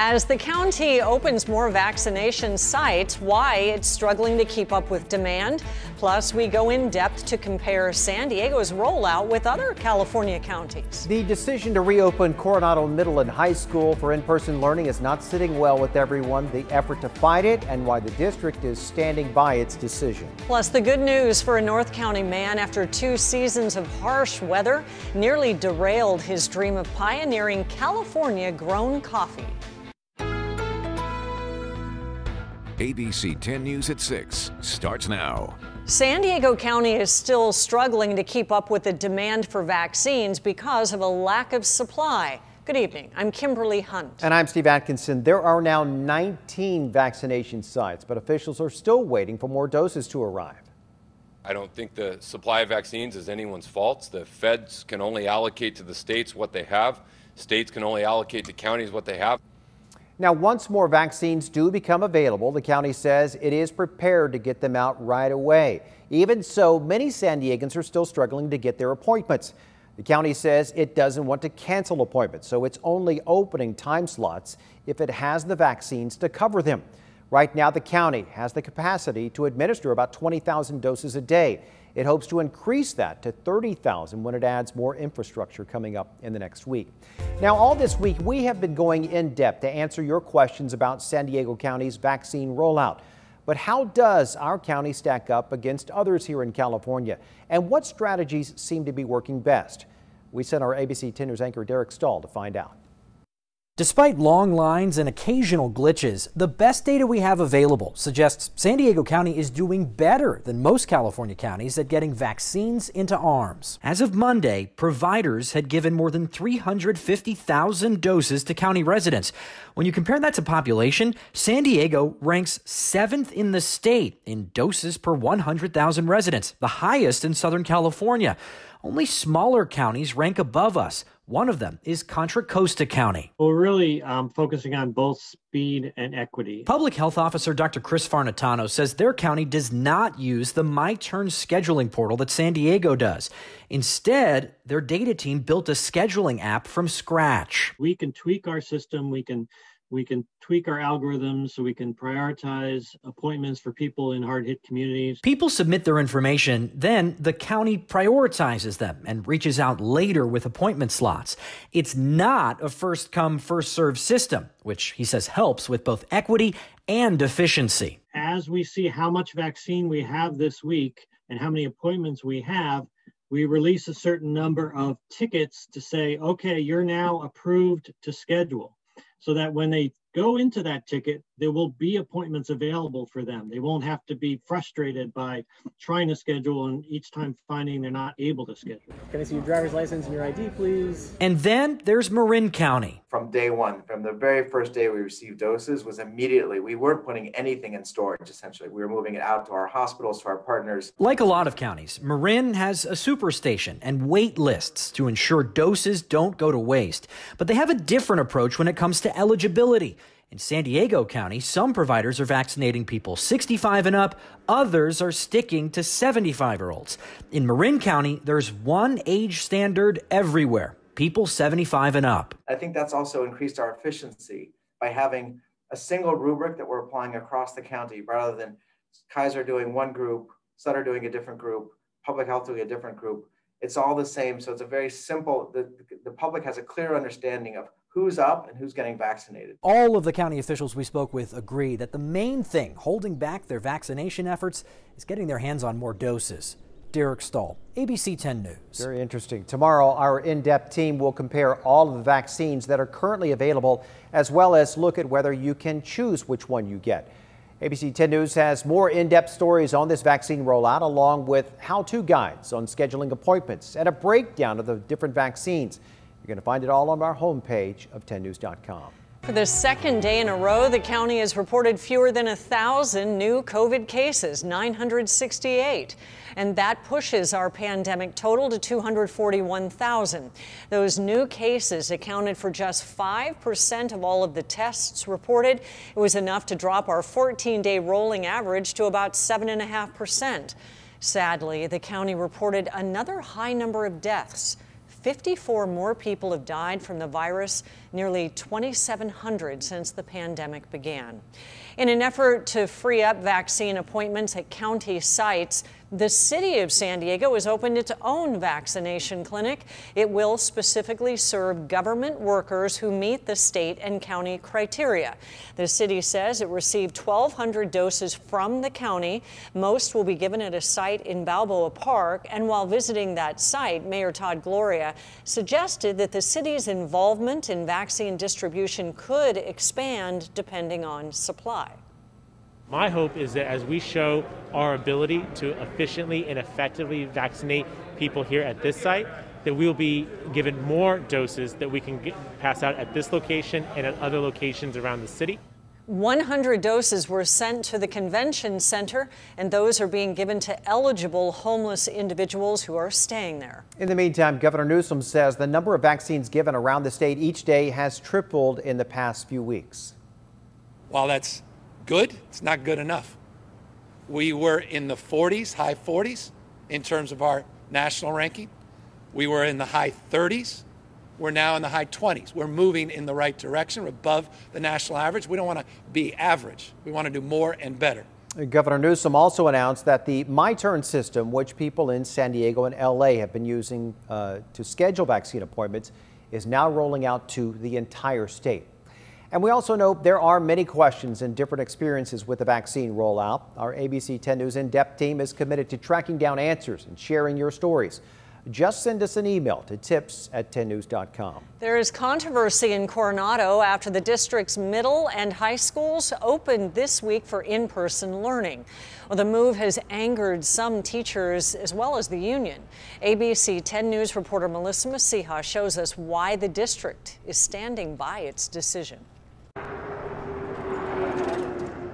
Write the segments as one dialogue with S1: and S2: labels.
S1: As the county opens more vaccination sites, why it's struggling to keep up with demand. Plus, we go in depth to compare San Diego's rollout with other California counties.
S2: The decision to reopen Coronado Middle and High School for in-person learning is not sitting well with everyone. The effort to fight it and why the district is standing by its decision.
S1: Plus, the good news for a North County man after 2 seasons of harsh weather nearly derailed his dream of pioneering California-grown coffee.
S3: ABC 10 News at 6 starts now.
S1: San Diego County is still struggling to keep up with the demand for vaccines because of a lack of supply. Good evening. I'm Kimberly Hunt.
S2: And I'm Steve Atkinson. There are now 19 vaccination sites, but officials are still waiting for more doses to arrive.
S4: I don't think the supply of vaccines is anyone's fault. The feds can only allocate to the states what they have. States can only allocate to counties what they have.
S2: Now, once more vaccines do become available, the county says it is prepared to get them out right away. Even so, many San Diegans are still struggling to get their appointments. The county says it doesn't want to cancel appointments, so it's only opening time slots if it has the vaccines to cover them. Right now, the county has the capacity to administer about 20,000 doses a day. It hopes to increase that to 30,000 when it adds more infrastructure coming up in the next week. Now, all this week, we have been going in depth to answer your questions about San Diego County's vaccine rollout. But how does our county stack up against others here in California? And what strategies seem to be working best? We sent our ABC 10 News anchor Derek Stahl to find out.
S5: Despite long lines and occasional glitches, the best data we have available suggests San Diego County is doing better than most California counties at getting vaccines into arms. As of Monday, providers had given more than 350,000 doses to county residents. When you compare that to population, San Diego ranks 7th in the state in doses per 100,000 residents, the highest in Southern California. Only smaller counties rank above us. One of them is Contra Costa County.
S6: We're really focusing on both speed and equity.
S5: Public Health Officer Dr. Chris Farnatano says their county does not use the My Turn scheduling portal that San Diego does. Instead, their data team built a scheduling app from scratch.
S6: We can tweak our system. We can tweak our algorithms so we can prioritize appointments for people in hard-hit communities.
S5: People submit their information, then the county prioritizes them and reaches out later with appointment slots. It's not a first-come, first-served system, which he says helps with both equity and efficiency.
S6: As we see how much vaccine we have this week and how many appointments we have, we release a certain number of tickets to say, okay, you're now approved to schedule. So that when they go into that ticket, there will be appointments available for them. They won't have to be frustrated by trying to schedule and each time finding they're not able to schedule.
S7: Can I see your driver's license and your ID, please?
S5: And then there's Marin County.
S8: From day one, from the very first day we received doses, was immediately, we weren't putting anything in storage, essentially. We were moving it out to our hospitals, to our partners.
S5: Like a lot of counties, Marin has a superstation and wait lists to ensure doses don't go to waste. But they have a different approach when it comes to eligibility. In San Diego County, some providers are vaccinating people 65 and up, others are sticking to 75-year-olds. In Marin County, there's one age standard everywhere, people 75 and up.
S8: I think that's also increased our efficiency by having a single rubric that we're applying across the county rather than Kaiser doing one group, Sutter doing a different group, Public Health doing a different group. It's all the same, so it's a very simple, the public has a clear understanding of who's up and who's getting vaccinated.
S5: All of the county officials we spoke with agree that the main thing holding back their vaccination efforts is getting their hands on more doses. Derek Stahl, ABC 10 News.
S2: Very interesting. Tomorrow, our in-depth team will compare all of the vaccines that are currently available, as well as look at whether you can choose which one you get. ABC 10 News has more in-depth stories on this vaccine rollout, along with how-to guides on scheduling appointments and a breakdown of the different vaccines. You're going to find it all on our homepage of 10news.com.
S1: For the second day in a row, the county has reported fewer than 1,000 new COVID cases, 968. And that pushes our pandemic total to 241,000. Those new cases accounted for just 5% of all of the tests reported. It was enough to drop our 14-day rolling average to about 7.5%. Sadly, the county reported another high number of deaths. 54 more people have died from the virus, nearly 2,700 since the pandemic began. In an effort to free up vaccine appointments at county sites, the city of San Diego has opened its own vaccination clinic. It will specifically serve government workers who meet the state and county criteria. The city says it received 1,200 doses from the county. Most will be given at a site in Balboa Park. And while visiting that site, Mayor Todd Gloria suggested that the city's involvement in vaccine distribution could expand depending on supply.
S9: My hope is that as we show our ability to efficiently and effectively vaccinate people here at this site, that we will be given more doses that we can pass out at this location and at other locations around the city.
S1: 100 doses were sent to the convention center, and those are being given to eligible homeless individuals who are staying there.
S2: In the meantime, Governor Newsom says the number of vaccines given around the state each day has tripled in the past few weeks.
S10: While that's good, it's not good enough. We were in the 40s, high 40s, in terms of our national ranking. We were in the high 30s. We're now in the high 20s. We're moving in the right direction. We're above the national average. We don't want to be average. We want to do more and better.
S2: Governor Newsom also announced that the My Turn system, which people in San Diego and LA have been using to schedule vaccine appointments, is now rolling out to the entire state. And we also know there are many questions and different experiences with the vaccine rollout. Our ABC 10 News in-depth team is committed to tracking down answers and sharing your stories. Just send us an email to tips@10news.com.
S1: There is controversy in Coronado after the district's middle and high schools opened this week for in-person learning. Well, the move has angered some teachers as well as the union. ABC 10 News reporter Melissa Masiha shows us why the district is standing by its decision.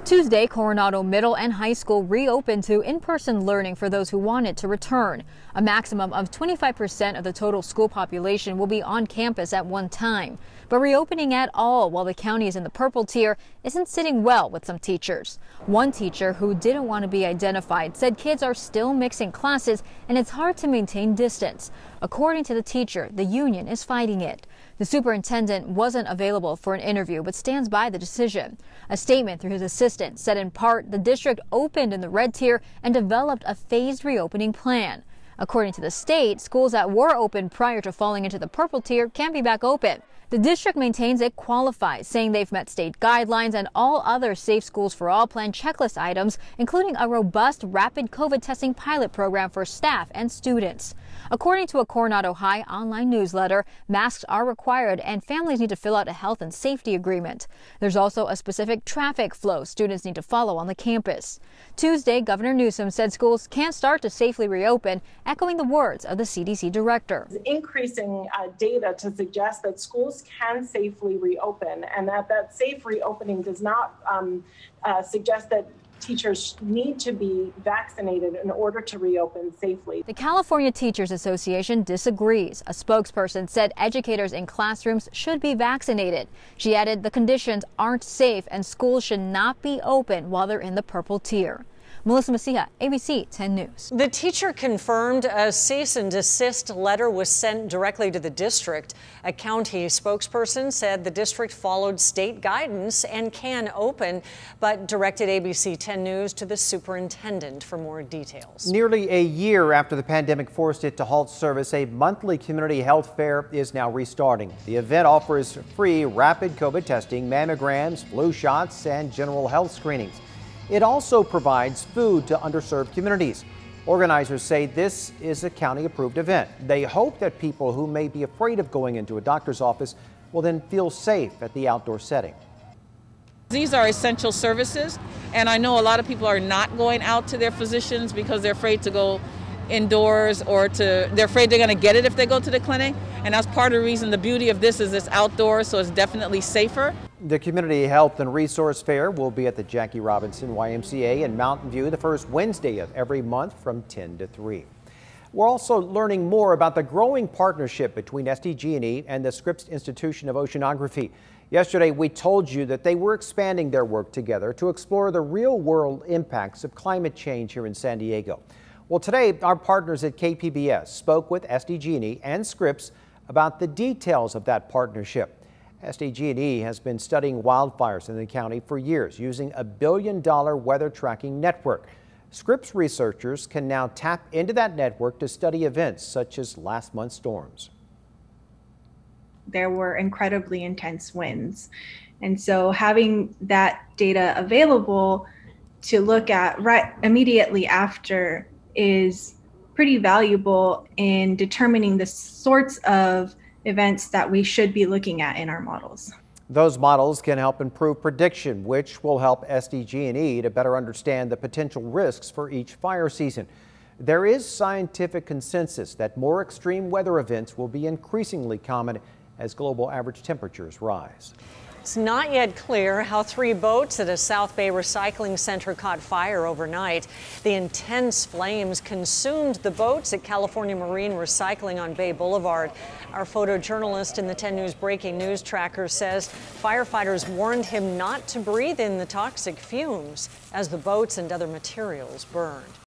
S11: Tuesday, Coronado Middle and High School reopened to in-person learning for those who wanted to return. A maximum of 25% of the total school population will be on campus at one time. But reopening at all while the county is in the purple tier isn't sitting well with some teachers. One teacher who didn't want to be identified said kids are still mixing classes and it's hard to maintain distance. According to the teacher, the union is fighting it. The superintendent wasn't available for an interview but stands by the decision. A statement through his assistant said in part the district opened in the red tier and developed a phased reopening plan. According to the state, schools that were open prior to falling into the purple tier can be back open. The district maintains it qualifies, saying they've met state guidelines and all other Safe Schools for All plan checklist items, including a robust rapid COVID testing pilot program for staff and students. According to a Coronado High online newsletter, masks are required and families need to fill out a health and safety agreement. There's also a specific traffic flow students need to follow on the campus. Tuesday, Governor Newsom said schools can start to safely reopen, echoing the words of the CDC director.
S12: Increasing data to suggest that schools can safely reopen, and that safe reopening does not suggest that teachers need to be vaccinated in order to reopen safely.
S11: The California Teachers Association disagrees. A spokesperson said educators in classrooms should be vaccinated. She added the conditions aren't safe and schools should not be open while they're in the purple tier. Melissa Masiha, ABC 10 News.
S1: The teacher confirmed a cease and desist letter was sent directly to the district. A county spokesperson said the district followed state guidance and can open, but directed ABC 10 News to the superintendent for more details.
S2: Nearly a year after the pandemic forced it to halt service, a monthly community health fair is now restarting. The event offers free rapid COVID testing, mammograms, flu shots, and general health screenings. It also provides food to underserved communities. Organizers say this is a county-approved event. They hope that people who may be afraid of going into a doctor's office will then feel safe at the outdoor setting.
S13: These are essential services, and I know a lot of people are not going out to their physicians because they're afraid to go indoors or they're afraid they're going to get it if they go to the clinic. And that's part of the reason the beauty of this is it's outdoors, so it's definitely safer.
S2: The Community Health and Resource Fair will be at the Jackie Robinson YMCA in Mountain View the first Wednesday of every month from 10 to 3. We're also learning more about the growing partnership between SDG&E and the Scripps Institution of Oceanography. Yesterday, we told you that they were expanding their work together to explore the real-world impacts of climate change here in San Diego. Well, today, our partners at KPBS spoke with SDG&E and Scripps about the details of that partnership. SDG&E has been studying wildfires in the county for years using a $1 billion weather tracking network. Scripps researchers can now tap into that network to study events such as last month's storms.
S14: There were incredibly intense winds. And so having that data available to look at right immediately after is pretty valuable in determining the sorts of events that we should be looking at in our models.
S2: Those models can help improve prediction, which will help SDG&E to better understand the potential risks for each fire season. There is scientific consensus that more extreme weather events will be increasingly common as global average temperatures rise.
S1: It's not yet clear how 3 boats at a South Bay recycling center caught fire overnight. The intense flames consumed the boats at California Marine Recycling on Bay Boulevard. Our photojournalist in the 10 News Breaking News Tracker says firefighters warned him not to breathe in the toxic fumes as the boats and other materials burned.